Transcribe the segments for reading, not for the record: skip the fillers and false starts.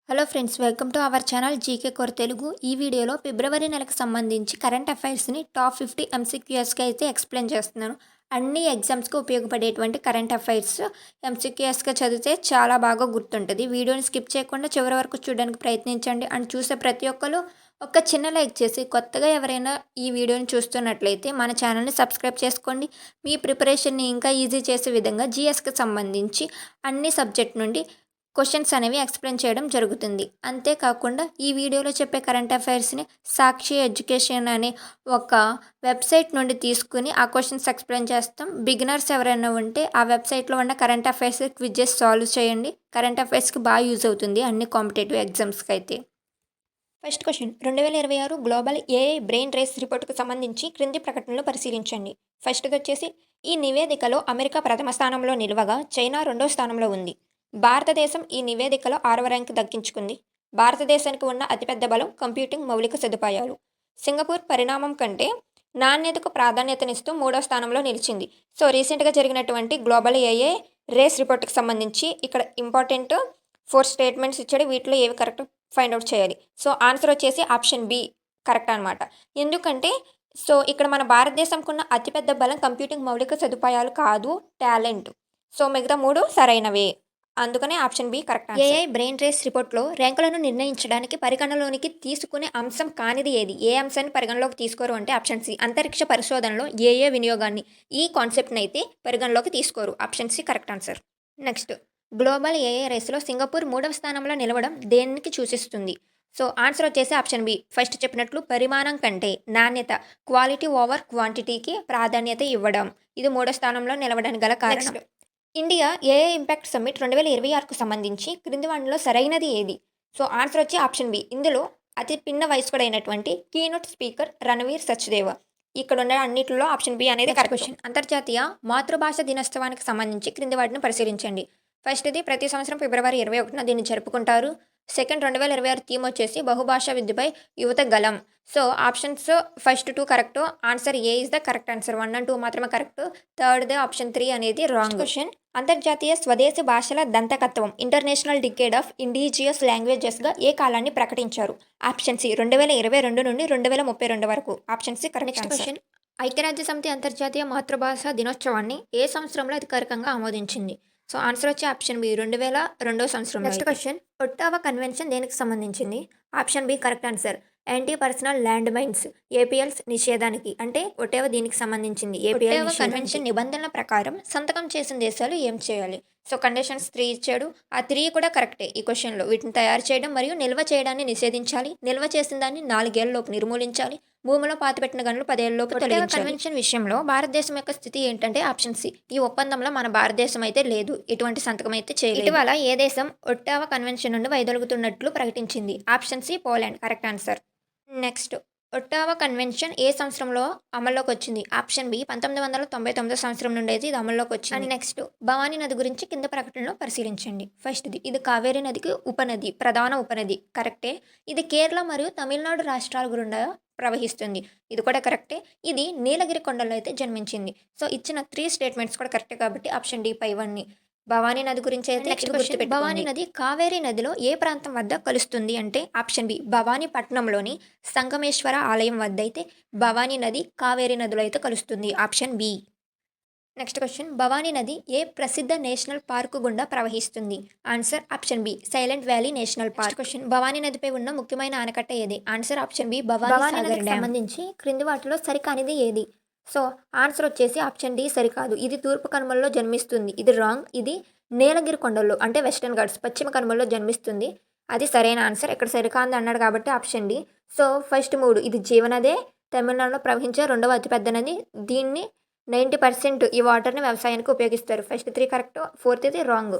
Hello friends, welcome to our channel GK core Telugu. ఈ వీడియోలో ఫిబ్రవరి నెలకు సంబంధించి కరెంట్ అఫైర్స్ని టాప్ 50 ఎంసీక్యూఎస్కి అయితే ఎక్స్ప్లెయిన్ చేస్తున్నాను. అన్ని ఎగ్జామ్స్కి ఉపయోగపడేటువంటి కరెంట్ అఫైర్స్ ఎంసీక్యూఎస్గా చదివితే చాలా బాగా గుర్తుంటుంది. వీడియోని స్కిప్ చేయకుండా చివరి వరకు చూడడానికి ప్రయత్నించండి. అండ్ చూసే ప్రతి ఒక్కరు ఒక చిన్న లైక్ చేసి కొత్తగా ఎవరైనా ఈ వీడియోని చూస్తున్నట్లయితే మన ఛానల్ని సబ్స్క్రైబ్ చేసుకోండి. మీ ప్రిపరేషన్ని ఇంకా ఈజీ చేసే విధంగా జీఎస్కి సంబంధించి అన్ని సబ్జెక్ట్ నుండి క్వశ్చన్స్ అనేవి ఎక్స్ప్లెయిన్ చేయడం జరుగుతుంది. అంతేకాకుండా ఈ వీడియోలో చెప్పే కరెంట్ అఫైర్స్ని సాక్షి ఎడ్యుకేషన్ అనే ఒక వెబ్సైట్ నుండి తీసుకుని ఆ క్వశ్చన్స్ ఎక్స్ప్లెయిన్ చేస్తాం. బిగినర్స్ ఎవరైనా ఉంటే ఆ వెబ్సైట్లో ఉన్న కరెంట్ అఫైర్స్ క్విజెస్ సాల్వ్ చేయండి. కరెంట్ అఫైర్స్కి బాగా యూజ్ అవుతుంది అన్ని కాంపిటేటివ్ ఎగ్జామ్స్కి అయితే. First question, 2026 global AI brain race రిపోర్టుకు సంబంధించి క్రింది ప్రకటనలు పరిశీలించండి. ఫస్ట్ది వచ్చేసి, ఈ నివేదికలో అమెరికా ప్రథమ స్థానంలో నిలవగా చైనా రెండో స్థానంలో ఉంది. భారతదేశం ఈ నివేదికలో 6వ ర్యాంకు దక్కించుకుంది. భారతదేశానికి ఉన్న అతిపెద్ద బలం కంప్యూటింగ్ మౌలిక సదుపాయాలు. సింగపూర్ పరిణామం కంటే నాణ్యతకు ప్రాధాన్యతనిస్తూ 3వ స్థానంలో నిలిచింది. సో రీసెంట్గా జరిగినటువంటి గ్లోబల్ ఏఐ రేస్ రిపోర్ట్కి సంబంధించి ఇక్కడ ఇంపార్టెంట్ 4 స్టేట్మెంట్స్ ఇచ్చాడు. వీటిలో ఏవి కరెక్ట్ ఫైండ్ అవుట్ చేయాలి. సో ఆన్సర్ వచ్చేసి ఆప్షన్ బి కరెక్ట్ అనమాట. ఎందుకంటే సో ఇక్కడ మన భారతదేశంకు ఉన్న అతిపెద్ద బలం కంప్యూటింగ్ మౌలిక సదుపాయాలు కాదు, టాలెంట్. సో మిగతా 3 సరైనవే. అందుకనే option B correct. AI brain race రిపోర్ట్లో ర్యాంకులను నిర్ణయించడానికి పరిగణలోనికి తీసుకునే అంశం కానిది ఏది? ఏ అంశాన్ని పరిగణలోకి తీసుకోరు అంటే ఆప్షన్ సి అంతరిక్ష పరిశోధనలో ఏఏ వినియోగాన్ని. ఈ కాన్సెప్ట్ని అయితే పరిగణలోకి తీసుకోరు. Option C correct answer. Next, global AI రేస్లో సింగపూర్ 3వ స్థానంలో నిలవడం దేనికి సూచిస్తుంది? సో ఆన్సర్ వచ్చేసి ఆప్షన్ బి. ఫస్ట్ చెప్పినట్లు పరిమాణం కంటే నాణ్యత, క్వాలిటీ ఓవర్ క్వాంటిటీకి ప్రాధాన్యత ఇవ్వడం. ఇది 3వ స్థానంలో నిలవడానికి గల కారణం. ఇండియా ఏఐ ఇంపాక్ట్ సమ్మిట్ 2026కు సంబంధించి క్రింది వాటిలో సరైనది ఏది? సో ఆన్సర్ వచ్చి ఆప్షన్ బి. ఇందులో అతి పిన్న వయస్కుడైనటువంటి కీనోట్ స్పీకర్ రణవీర్ సచ్దేవ. ఇక్కడ ఉన్న అన్నింటిలో ఆప్షన్ బి అనేది కరెక్ట్ క్వశ్చన్. అంతర్జాతీయ మాతృభాష దినోత్సవానికి సంబంధించి క్రింది వాటిని పరిశీలించండి. ఫస్ట్ది, ప్రతి సంవత్సరం ఫిబ్రవరి 21న దీన్ని జరుపుకుంటారు. సెకండ్, 2026 థీమ్ వచ్చేసి బహుభాషా విద్యపై యువత గలం. So options first 2 correct. Answer A is the correct answer. 1 and 2 మాత్రమే కరెక్ట్. థర్డ్ ఆప్షన్ 3 అనేది రాంగ్. క్వశ్చన్, అంతర్జాతీయ స్వదేశీ భాషల దంతకత్వం ఇంటర్నేషనల్ డికేడ్ ఆఫ్ ఇండిజియస్ లాంగ్వేజెస్గా ఏ కాలాన్ని ప్రకటించారు? ఆప్షన్ సి 2022 నుండి 2032 వరకు. Option C correct. క్వశ్చన్, ఐక్యరాజ్య సమితి అంతర్జాతీయ మాతృభాష దినోత్సవాన్ని ఏ సంవత్సరంలో అధికారికంగా ఆమోదించింది? సో ఆన్సర్ వచ్చి ఆప్షన్ బి 2002 సంవత్సరం. నెక్స్ట్ క్వశ్చన్, ఒట్టావా కన్వెన్షన్ దేనికి సంబంధించింది? Option B correct answer. Anti personnel land mines APLs నిషేధానికి. అంటే ఒట్టావా దీనికి సంబంధించింది. ఏపీఎల్ కన్వెన్షన్ నిబంధనల ప్రకారం సంతకం చేసిన దేశాలు ఏం చేయాలి? సో కండిషన్స్ 3 ఇచ్చాడు. ఆ 3 కూడా కరెక్టే ఈ క్వశ్చన్లో. వీటిని తయారు చేయడం మరియు నిల్వ చేయడాన్ని నిషేధించాలి. నిల్వ చేసిన దాన్ని 4 ఏళ్లలోపు నిర్మూలించాలి. భూమిలో పాతిపెట్టిన గనులు 10 ఏళ్లలోపు తొలగించాలి. కన్వెన్షన్ విషయంలో భారతదేశం యొక్క స్థితి ఏంటంటే ఆప్షన్ సి. ఈ ఒప్పందంలో మన భారతదేశం అయితే లేదు, ఎటువంటి సంతకం అయితే చేయలేదు. ఇటీవల ఏ దేశం ఒట్టావా కన్వెన్షన్ నుండి వైదొలుగుతున్నట్లు ప్రకటించింది? Option C Poland. Correct answer. Next, Ottawa convention ఏ సంవత్సరంలో అమల్లోకి వచ్చింది? ఆప్షన్ బి 1999 సంవత్సరం నుండి అయితే ఇది అమల్లోకి వచ్చింది. అండ్ నెక్స్ట్, భవానీ నది గురించి కింద ప్రకటనలో పరిశీలించండి. ఫస్ట్ది, ఇది కావేరీ నదికి ఉపనది, ప్రధాన ఉపనది. కరెక్టే. ఇది కేరళ మరియు తమిళనాడు రాష్ట్రాల గుండా ప్రవహిస్తుంది. ఇది కూడా కరెక్టే. ఇది నీలగిరి కొండల్లో అయితే జన్మించింది. సో ఇచ్చిన 3 స్టేట్మెంట్స్ కూడా కరెక్టే కాబట్టి ఆప్షన్ డి పైవన్నీ. భవానీ నది గురించి అయితే నెక్స్ట్ గుర్తుపెట్టుకోండి. భవానీ నది కావేరీ నదిలో ఏ ప్రాంతం వద్ద కలుస్తుంది అంటే ఆప్షన్ బి భవానీపట్నంలోని సంగమేశ్వర ఆలయం వద్ద అయితే భవానీ నది కావేరీ నదిలో అయితే కలుస్తుంది. Option B. Next question, Bhavani నది ఏ ప్రసిద్ధ నేషనల్ పార్కు గుండా ప్రవహిస్తుంది? Answer option B silent valley national park. Question, Bhavani నదిపై ఉన్న ముఖ్యమైన ఆనకట్ట ఏది? ఆన్సర్ ఆప్షన్ బి భవానీ నదికి సంబంధించి క్రింది వాటిలో సరికానిది ఏది? సో ఆన్సర్ వచ్చేసి ఆప్షన్ డి సరికాదు. ఇది తూర్పు కనుమల్లో జన్మిస్తుంది. ఇది రాంగ్. ఇది నీలగిరి కొండల్లో అంటే వెస్టర్న్ ఘాట్స్ పశ్చిమ కనుమల్లో జన్మిస్తుంది. అది సరైన ఆన్సర్. ఇక్కడ సరికాంది అన్నాడు కాబట్టి ఆప్షన్ డి. సో ఫస్ట్ 3, ఇది జీవనదే, తమిళనాడులో ప్రవహించే రెండవ అతిపెద్ద నది. దీన్ని 90% ఈ వాటర్ని వ్యవసాయానికి ఉపయోగిస్తారు. First 3 correct, 4th wrong.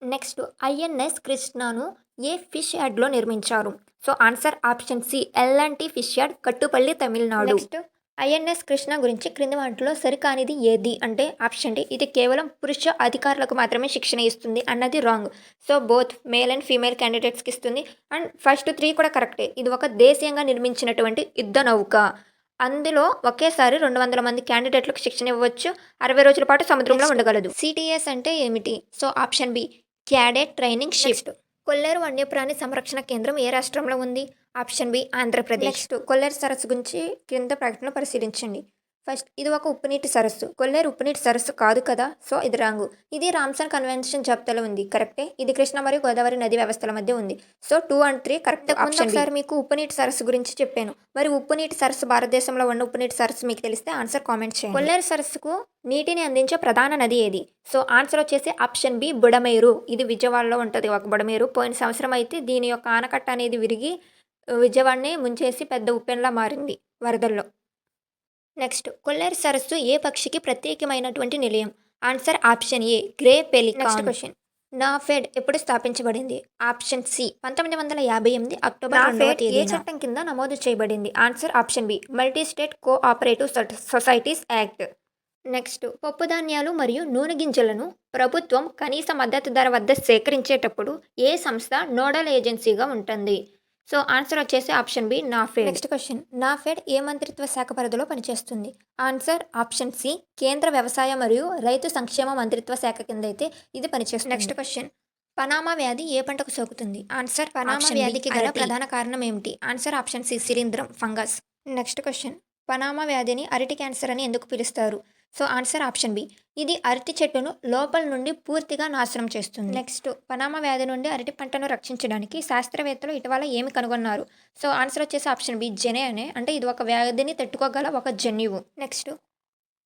Next, INS కృష్ణను ఏ ఫిష్ యార్డ్లో నిర్మించారు? So answer option C L and T shipyard, Kattupalli, Tamil Nadu. Next, INS Krishna గురించి క్రింది వాటిలో సరికానిది ఏది అంటే ఆప్షన్ డి ఇది కేవలం పురుష అధికారులకు మాత్రమే శిక్షణ ఇస్తుంది అన్నది wrong. So both male and female క్యాండిడేట్స్కి ఇస్తుంది. అండ్ ఫస్ట్ 3 కూడా కరెక్టే. ఇది ఒక దేశీయంగా నిర్మించినటువంటి యుద్ధ నౌక. అందులో ఒకేసారి 200 మంది క్యాండిడేట్లకు శిక్షణ ఇవ్వచ్చు. 60 రోజుల పాటు సముద్రంలో ఉండగలదు. సిటిఎస్ అంటే ఏమిటి? So option B cadet training ship. Kolleru వన్యప్రాణి సంరక్షణ కేంద్రం ఏ రాష్ట్రంలో ఉంది? Option B Andhra Pradesh. Next Kolleru సరస్సు గురించి క్రింద ప్రకటన పరిశీలించండి. ఫస్ట్ ఇది ఒక ఉప్పునీటి సరస్సు. కొల్లేరు ఉప్పునీటి సరస్సు కాదు కదా, సో ఇది రాంగు. ఇది రామ్సర్ కన్వెన్షన్ జాబితాలో ఉంది, కరెక్టే. ఇది కృష్ణ మరియు గోదావరి నది వ్యవస్థల మధ్య ఉంది. So 2 and 3 correct. ఆప్షన్ ఒకసారి మీకు ఉప్పునీటి సరస్సు గురించి చెప్పాను. మరి ఉప్పునీటి సరస్సు భారతదేశంలో ఉన్న ఉప్పునీటి సరస్సు మీకు తెలిస్తే ఆన్సర్ కామెంట్ చేయండి. కొల్లేరు సరస్సుకు నీటిని అందించే ప్రధాన నది ఏది? సో ఆన్సర్ వచ్చేసి ఆప్షన్ బి బుడమేరు. ఇది విజయవాడలో ఉంటుంది ఒక బుడమేరు. పోయిన సంవత్సరం అయితే దీని యొక్క ఆనకట్ట అనేది విరిగి విజయవాడని ముంచేసి పెద్ద ఉప్పెనలా మారింది వరదల్లో. నెక్స్ట్ కొల్లేరు సరస్సు ఏ పక్షికి ప్రత్యేకమైనటువంటి నిలయం? ఆన్సర్ ఆప్షన్ ఏ grey pelican. Next question, NAFED ఎప్పుడు స్థాపించబడింది? ఆప్షన్ సి 1958 అక్టోబర్ 2వ తేదీన. ఏ చట్టం కింద నమోదు చేయబడింది? Answer option B multi state cooperative societies act. Next పప్పు ధాన్యాలు మరియు నూనె గింజలను ప్రభుత్వం కనీస మద్దతు ధర వద్ద సేకరించేటప్పుడు ఏ సంస్థ నోడల్ ఏజెన్సీగా ఉంటుంది? సో ఆన్సర్ వచ్చేసి option B NAFED. Next question, NAFED ఏ మంత్రిత్వ శాఖ పరిధిలో పనిచేస్తుంది? ఆన్సర్ ఆప్షన్ సి కేంద్ర వ్యవసాయ మరియు రైతు సంక్షేమ మంత్రిత్వ శాఖ కింద అయితే ఇది పనిచేస్తుంది. నెక్స్ట్ క్వశ్చన్, పనామా వ్యాధి ఏ పంటకు సోకుతుంది? ఆన్సర్ పనామా వ్యాధికి గల ప్రధాన కారణం ఏమిటి? ఆన్సర్ ఆప్షన్ సి శిలీంధ్రం ఫంగస్. నెక్స్ట్ క్వశ్చన్, పనామా వ్యాధిని అరటి క్యాన్సర్ అని ఎందుకు పిలుస్తారు? సో ఆన్సర్ ఆప్షన్ బి ఇది అరటి చెట్టును లోపల నుండి పూర్తిగా నాశనం చేస్తుంది. నెక్స్ట్ పనామా వ్యాధి నుండి అరటి పంటను రక్షించడానికి శాస్త్రవేత్తలు ఇటీవల ఏమి కనుగొన్నారు? సో ఆన్సర్ వచ్చేసి ఆప్షన్ బి జెనే అంటే ఇది ఒక వ్యాధిని తట్టుకోగల ఒక జన్యువు. Next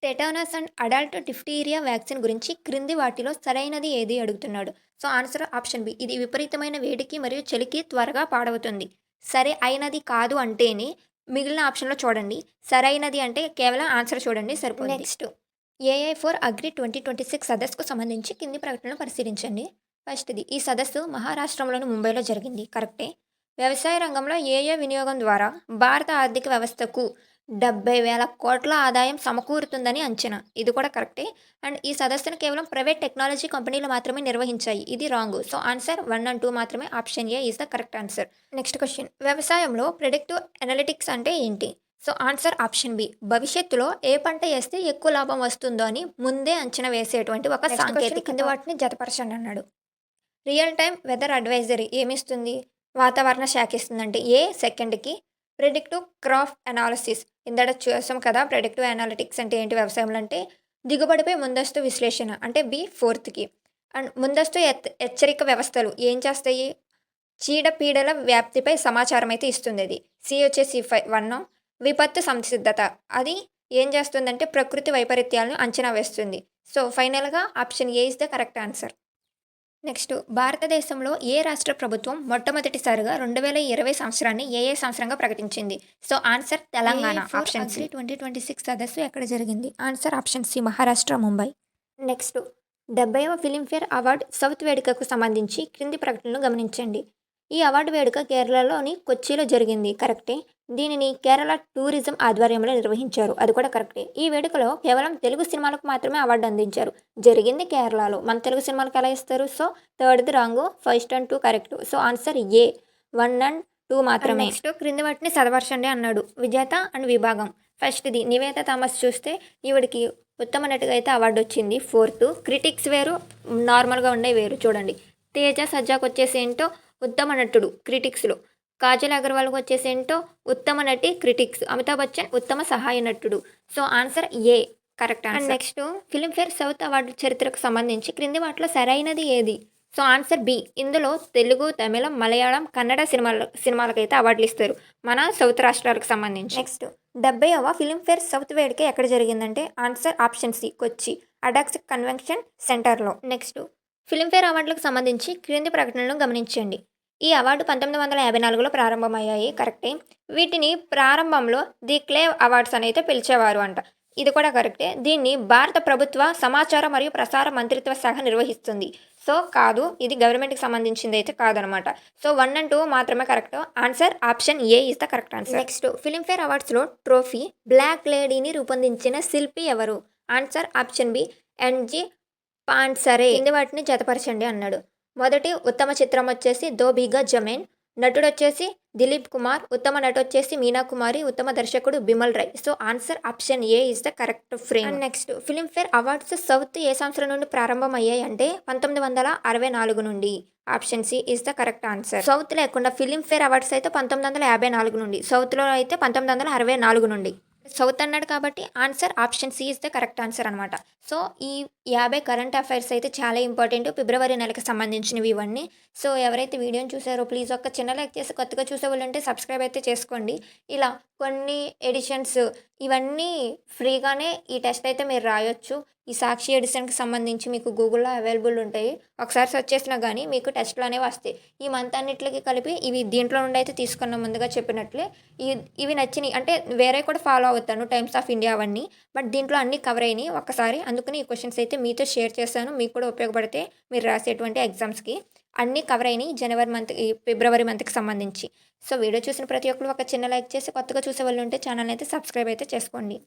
tetanus and adult diphtheria vaccine గురించి క్రింది వాటిలో సరైనది ఏది అడుగుతున్నాడు? సో ఆన్సర్ ఆప్షన్ బి ఇది విపరీతమైన వేడికి మరియు చలికి త్వరగా పాడవుతుంది. సరే అయినది కాదు అంటేనే మిగిలిన ఆప్షన్లో చూడండి. సరైనది అంటే కేవలం ఆన్సర్ చూడండి సరిపోతుంది. నెక్స్ట్ AI4 అగ్రి 2026 సదస్సుకు సంబంధించి కింది ప్రకటనలు పరిశీలించండి. ఫస్ట్ది, ఈ సదస్సు మహారాష్ట్రంలోని ముంబైలో జరిగింది, కరెక్టే. వ్యవసాయ రంగంలో AI వినియోగం ద్వారా భారత ఆర్థిక వ్యవస్థకు 70,000 కోట్ల ఆదాయం సమకూరుతుందని అంచనా, ఇది కూడా కరెక్టే. అండ్ ఈ సదస్సును కేవలం ప్రైవేట్ టెక్నాలజీ కంపెనీలు మాత్రమే నిర్వహించాయి, ఇది రాంగ్. సో ఆన్సర్ 1 and 2 మాత్రమే. Option A is the correct answer. Next question, వ్యవసాయంలో ప్రెడిక్టివ్ అనలిటిక్స్ అంటే ఏంటి? సో ఆన్సర్ ఆప్షన్ బి భవిష్యత్తులో ఏ పంట వేస్తే ఎక్కువ లాభం వస్తుందో అని ముందే అంచనా వేసేటువంటి ఒక సాంకేతిక. కింద వాటిని జతపరచండి అన్నాడు. రియల్ టైం వెదర్ అడ్వైజరీ ఏమిస్తుంది? వాతావరణ శాఖ ఇస్తుందంటే ఏ సెకండ్కి. ప్రెడిక్టివ్ క్రాప్ అనాలిసిస్ ఇందడ చూసాం కదా. ప్రెడిక్టివ్ అనాలిటిక్స్ అంటే ఏంటి వ్యవసాయంలో అంటే దిగుబడిపై ముందస్తు విశ్లేషణ అంటే బి 4th. అండ్ ముందస్తు హెచ్చరిక వ్యవస్థలు ఏం చేస్తాయి? చీడపీడల వ్యాప్తిపై సమాచారం అయితే ఇస్తుంది. అది సి వచ్చేసి 1. విపత్తు సంసిద్ధత అది ఏం చేస్తుందంటే ప్రకృతి వైపరీత్యాలను అంచనా వేస్తుంది. సో ఫైనల్గా option A is the correct answer. Next భారతదేశంలో ఏ రాష్ట్ర ప్రభుత్వం మొట్టమొదటిసారిగా 2020 సంవత్సరాన్ని ఏ సంవత్సరంగా ప్రకటించింది? So answer Telangana. Option C 2026 సదస్సు ఎక్కడ జరిగింది? Answer option C Maharashtra Mumbai. Next 70వ ఫిలింఫేర్ అవార్డు సౌత్ వేడుకకు సంబంధించి క్రింది ప్రకటనలు గమనించండి. ఈ అవార్డు వేడుక కేరళలోని కొచ్చిలో జరిగింది, కరెక్టే. దీనిని కేరళ టూరిజం ఆధ్వర్యంలో నిర్వహించారు, అది కూడా కరెక్టే. ఈ వేడుకలో కేవలం తెలుగు సినిమాలకు మాత్రమే అవార్డు అందించారు, జరిగింది కేరళలో. మన తెలుగు సినిమాలకు ఎలా ఇస్తారు? So 3rd wrong, 1 and 2 correct. So answer A 1 and 2 మాత్రమే. నెక్స్ట్ క్రింది వాటిని చదవరచండి అన్నాడు. విజేత అండ్ విభాగం. ఫస్ట్ది నివేత థామస్ చూస్తే ఈవిడికి ఉత్తమ నటిగా అయితే అవార్డు వచ్చింది. 4th క్రిటిక్స్ వేరు, నార్మల్గా ఉండే వేరు. చూడండి తేజ సజ్జాకు వచ్చేసి ఏంటో ఉత్తమ నటుడు క్రిటిక్స్లో, కాజల్ అగర్వాల్కి వచ్చేసి ఏంటో ఉత్తమ నటి క్రిటిక్స్, అమితాబ్ బచ్చన్ ఉత్తమ సహాయ నటుడు. So answer A correct answer. And next Filmfare south award చరిత్రకు సంబంధించి క్రింది వాటిలో సరైనది ఏది? సో ఆన్సర్ బి ఇందులో తెలుగు, తమిళం, మలయాళం, కన్నడ సినిమాలకైతే అవార్డులు ఇస్తారు మన సౌత్ రాష్ట్రాలకు సంబంధించి. నెక్స్ట్ 70వ ఫిలింఫేర్ సౌత్ వేడుక ఎక్కడ జరిగిందంటే ఆన్సర్ ఆప్షన్ సి కొచ్చి అడాక్స్ కన్వెన్షన్ సెంటర్లో. నెక్స్ట్ ఫిలింఫేర్ అవార్డులకు సంబంధించి క్రింది ప్రకటనలను గమనించండి. ఈ అవార్డు 1954లో ప్రారంభమయ్యాయి, కరెక్టే. వీటిని ప్రారంభంలో ది క్లేవ్ అవార్డ్స్ అని అయితే పిలిచేవారు అంట, ఇది కూడా కరెక్టే. దీన్ని భారత ప్రభుత్వ సమాచార మరియు ప్రసార మంత్రిత్వ శాఖ నిర్వహిస్తుంది. సో కాదు, ఇది గవర్నమెంట్కి సంబంధించింది అయితే కాదనమాట. సో 1 and 2 మాత్రమే correct. Answer option A is the correct answer. Next Filmfare అవార్డ్స్లో ట్రోఫీ బ్లాక్ లేడీని రూపొందించిన శిల్పి ఎవరు? Answer option B NG Pansare. కింది వాటిని జతపరచండి అన్నాడు. మొదటి ఉత్తమ చిత్రం వచ్చేసి దో బిగా జమీన్, నటుడు వచ్చేసి దిలీప్ కుమార్, ఉత్తమ నటు వచ్చేసి మీనా కుమారి, ఉత్తమ దర్శకుడు Bimal Roy. So answer option A is the correct frame. Next Filmfare awards south ఏ సంవత్సరం నుండి ప్రారంభమయ్యాయి అంటే 1964 నుండి. Option C is the correct answer. South లేకుండా ఫిలింఫేర్ అవార్డ్స్ అయితే 1954 నుండి, సౌత్లో అయితే 1964 నుండి. సౌత్ అన్నాడు కాబట్టి answer option C is the correct answer అనమాట. సో ఈ 50 కరెంట్ అఫైర్స్ అయితే చాలా ఇంపార్టెంట్ ఫిబ్రవరి నెలకు సంబంధించినవి ఇవన్నీ. సో ఎవరైతే వీడియోని చూసారో ప్లీజ్ ఒక చిన్న లైక్ చేసి కొత్తగా చూసే వాళ్ళు ఉంటే సబ్స్క్రైబ్ అయితే చేసుకోండి. ఇలా కొన్ని ఎడిషన్స్ ఇవన్నీ ఫ్రీగానే ఈ టెస్ట్ అయితే మీరు రాయొచ్చు. ఈ సాక్షి ఎడిషన్కి సంబంధించి మీకు గూగుల్లో అవైలబుల్ ఉంటాయి. ఒకసారి సెర్చ్ చేసినా కానీ మీకు టెస్ట్లు అనేవి వస్తాయి. ఈ మంత్ అన్నిటికి కలిపి ఇవి దీంట్లో నుండి అయితే తీసుకున్నాం ముందుగా చెప్పినట్లే. ఇవి నచ్చినాయి అంటే వేరే కూడా ఫాలో అవుతాను, టైమ్స్ ఆఫ్ ఇండియా అవన్నీ. బట్ దీంట్లో అన్నీ కవర్ అయినాయి ఒక్కసారి. అందుకని ఈ క్వశ్చన్స్ అయితే మీతో షేర్ చేశాను. మీకు కూడా ఉపయోగపడితే మీరు రాసేటువంటి ఎగ్జామ్స్కి. అన్నీ కవర్ అయినాయి ఈ ఫిబ్రవరి మంత్కి సంబంధించి. సో వీడియో చూసిన ప్రతి ఒక్కరు ఒక చిన్న లైక్ చేసి కొత్తగా చూసే వాళ్ళు ఉంటే ఛానల్ అయితే సబ్స్క్రైబ్ అయితే చేసుకోండి.